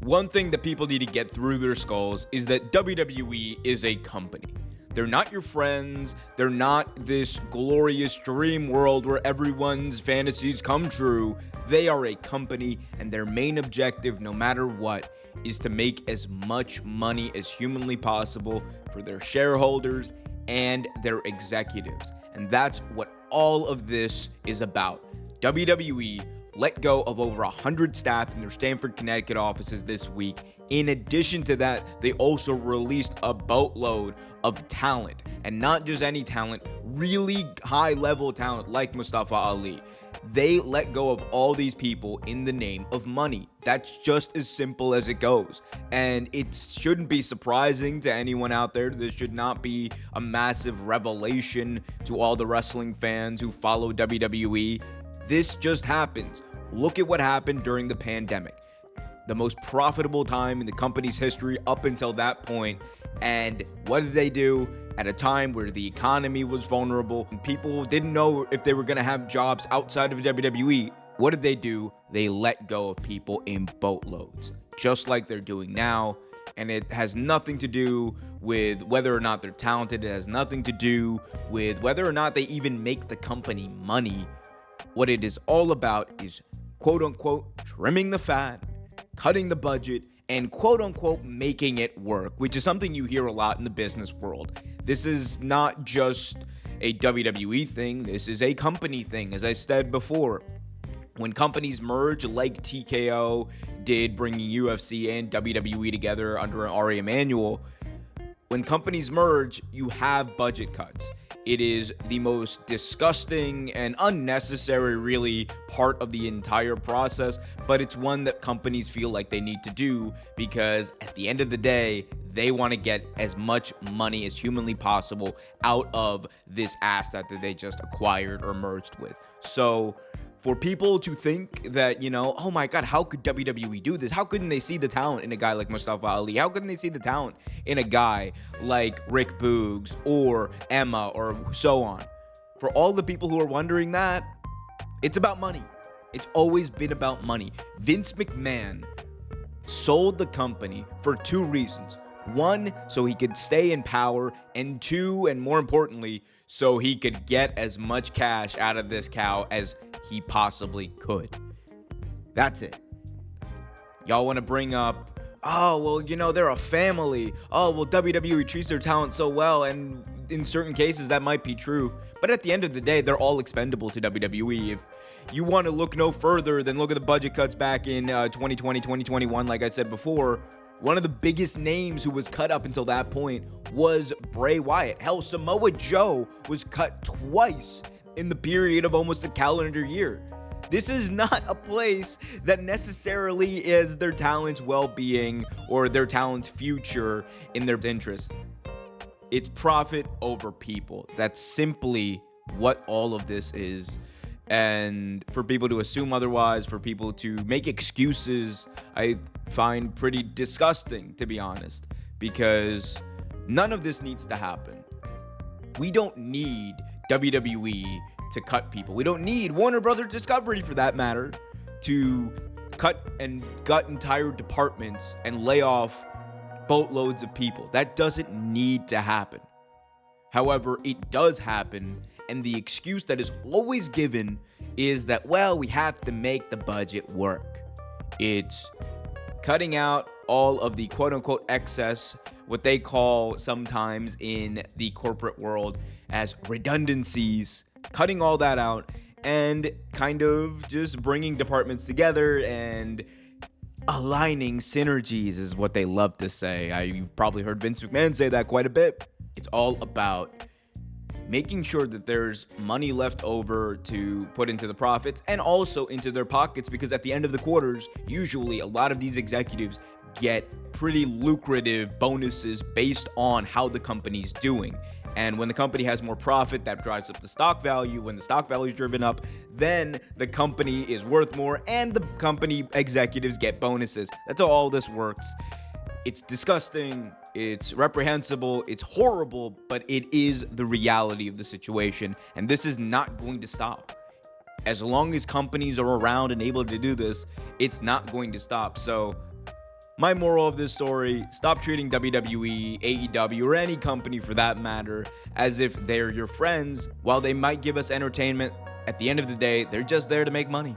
One thing that people need to get through their skulls is that WWE is a company. They're not your friends. They're not this glorious dream world where everyone's fantasies come true. They are a company, and their main objective, no matter what, is to make as much money as humanly possible for their shareholders and their executives. And that's what all of this is about. WWE let go of over 100 staff in their Stamford, Connecticut offices this week. In addition to that, they also released a boatload of talent, and not just any talent, really high-level talent like Mustafa Ali. They let go of all these people in the name of money. That's just as simple as it goes. And it shouldn't be surprising to anyone out there. This should not be a massive revelation to all the wrestling fans who follow WWE. This just happens. Look at what happened during the pandemic. The most profitable time in the company's history up until that point. And what did they do? At a time where the economy was vulnerable and people didn't know if they were going to have jobs outside of WWE, what did they do? They let go of people in boatloads, just like they're doing now. And it has nothing to do with whether or not they're talented. It has nothing to do with whether or not they even make the company money. What it is all about is, quote unquote, trimming the fat, cutting the budget, and quote unquote making it work, which is something you hear a lot in the business world. This is not just a WWE thing, this is a company thing. As I said before, when companies merge like TKO did, bringing UFC and WWE together under an Ari Emanuel, when companies merge, you have budget cuts. It is the most disgusting and unnecessary, really, part of the entire process, but it's one that companies feel like they need to do because at the end of the day, they want to get as much money as humanly possible out of this asset that they just acquired or merged with. So for people to think that, oh my God, how could WWE do this? How couldn't they see the talent in a guy like Mustafa Ali? How couldn't they see the talent in a guy like Rick Boogs or Emma or so on? For all the people who are wondering that, it's about money. It's always been about money. Vince McMahon sold the company for two reasons. One, so he could stay in power, and two, and more importantly, so he could get as much cash out of this cow as he possibly could. That's it. Y'all want to bring up, they're a family. WWE treats their talent so well, and in certain cases that might be true. But at the end of the day, they're all expendable to WWE. If you want to look no further than look at the budget cuts back in 2020, 2021, like I said before, one of the biggest names who was cut up until that point was Bray Wyatt. Hell, Samoa Joe was cut twice in the period of almost a calendar year. This is not a place that necessarily is their talent's well-being or their talent's future in their interest. It's profit over people. That's simply what all of this is. And for people to assume otherwise, for people to make excuses, I find pretty disgusting, to be honest, because none of this needs to happen. We don't need WWE to cut people. We don't need Warner Brothers Discovery, for that matter, to cut and gut entire departments and lay off boatloads of people. That doesn't need to happen. However, it does happen, and the excuse that is always given is that, we have to make the budget work. It's cutting out all of the quote-unquote excess, what they call sometimes in the corporate world as redundancies, cutting all that out and kind of just bringing departments together and aligning synergies is what they love to say. You've probably heard Vince McMahon say that quite a bit. It's all about making sure that there's money left over to put into the profits and also into their pockets, because at the end of the quarters, usually a lot of these executives get pretty lucrative bonuses based on how the company's doing. And when the company has more profit, that drives up the stock value. When the stock value is driven up, then the company is worth more and the company executives get bonuses. That's how all this works. It's disgusting, it's reprehensible, it's horrible, but it is the reality of the situation, and this is not going to stop. As long as companies are around and able to do this, it's not going to stop. So My moral of this story, stop treating WWE, AEW, or any company for that matter as if they're your friends. While they might give us entertainment, at the end of the day, they're just there to make money.